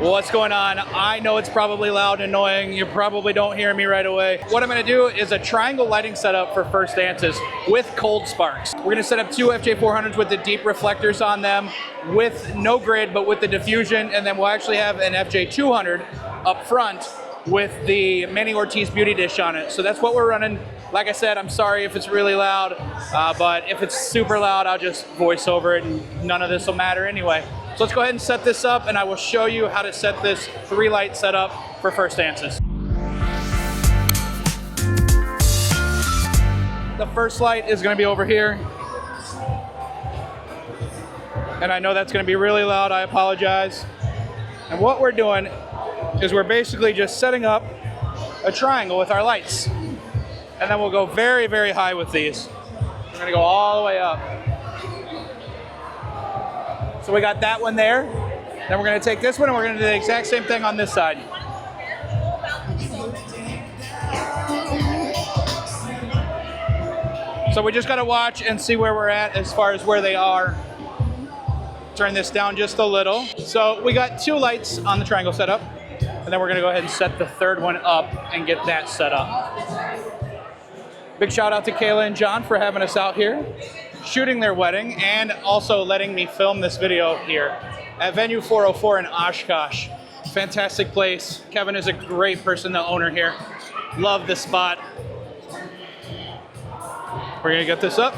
What's going on? I know it's probably loud and annoying. You probably don't hear me right away. What I'm gonna do is a triangle lighting setup for first dances with cold sparks. We're gonna set up two FJ400s with the deep reflectors on them with no grid, but with the diffusion, and then we'll actually have an FJ200 up front with the Manny Ortiz Beauty Dish on it. So that's what we're running. Like I said, I'm sorry if it's really loud, but if it's super loud, I'll just voice over it and none of this will matter anyway. So let's go ahead and set this up, and I will show you how to set this 3-light setup for first dances. The first light is gonna be over here. And I know that's gonna be really loud, I apologize. And what we're doing is we're basically just setting up a triangle with our lights. And then we'll go very, very high with these. We're gonna go all the way up. So we got that one there. Then we're gonna take this one and we're gonna do the exact same thing on this side. So we just gotta watch and see where we're at as far as where they are. Turn this down just a little. So we got 2 lights on the triangle setup, and then we're gonna go ahead and set the 3rd one up and get that set up. Big shout out to Kayla and John for having us out here, shooting their wedding, and also letting me film this video here at Venue 404 in Oshkosh. Fantastic place. Kevin is a great person, the owner here. Love the spot. We're gonna get this up.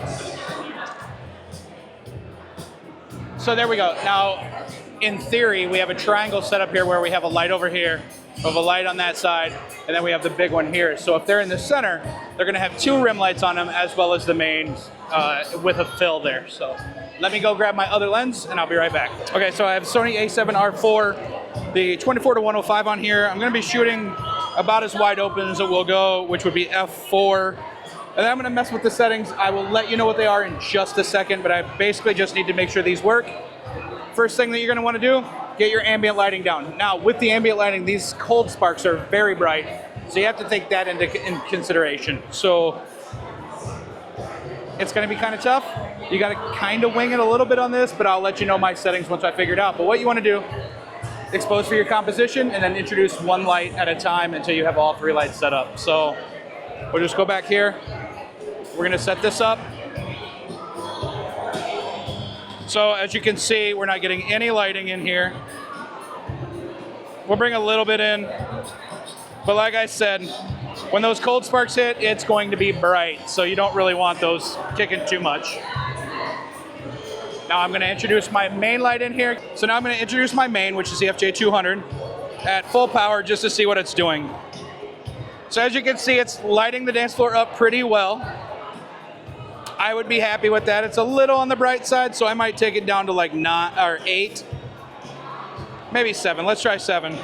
So there we go. Now, in theory, we have a triangle set up here where we have a light over here, we have a light on that side, and then we have the big one here. So if they're in the center, they're gonna have 2 rim lights on them as well as the mains with a fill there. So let me go grab my other lens and I'll be right back. Okay, so I have Sony a7R4, the 24-105 on here. I'm gonna be shooting about as wide open as it will go, which would be f4. And then I'm gonna mess with the settings. I will let you know what they are in just a second, but I basically just need to make sure these work. First thing that you're gonna wanna do, get your ambient lighting down. Now, with the ambient lighting, these cold sparks are very bright, so you have to take that into consideration. So it's gonna be kind of tough. You gotta kind of wing it a little bit on this, but I'll let you know my settings once I figure it out. But what you wanna do, expose for your composition, and then introduce 1 light at a time until you have all 3 lights set up. So we'll just go back here. We're gonna set this up. So as you can see, we're not getting any lighting in here. We'll bring a little bit in, but like I said, when those cold sparks hit, it's going to be bright, so you don't really want those kicking too much. Now I'm gonna introduce my main light in here. So now I'm gonna introduce my main, which is the FJ200, at full power just to see what it's doing. So as you can see, it's lighting the dance floor up pretty well. I would be happy with that. It's a little on the bright side, so I might take it down to like 9 or 8, maybe 7. Let's try 7.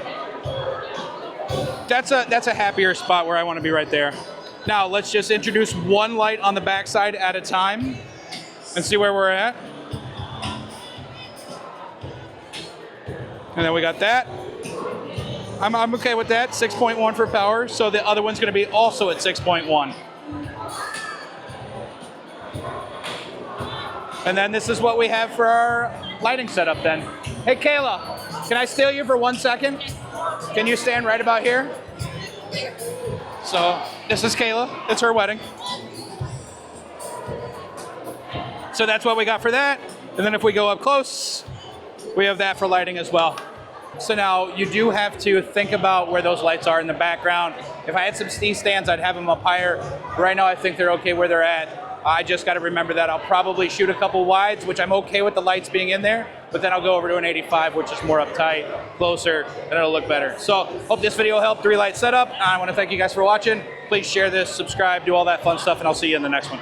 That's a happier spot where I want to be right there. Now let's just introduce 1 light on the backside at a time and see where we're at. And then we got that. I'm okay with that. 6.1 for power, so the other one's going to be also at 6.1. And then this is what we have for our lighting setup then. Hey Kayla, can I steal you for 1 second? Can you stand right about here? So this is Kayla, it's her wedding. So that's what we got for that. And then if we go up close, we have that for lighting as well. So now you do have to think about where those lights are in the background. If I had some C-stands, I'd have them up higher. Right now I think they're okay where they're at. I just got to remember that I'll probably shoot a couple wides, which I'm okay with the lights being in there, but then I'll go over to an 85, which is more uptight, closer, and it'll look better. So hope this video helped. 3-light setup. I want to thank you guys for watching. Please share this, subscribe, do all that fun stuff, and I'll see you in the next one.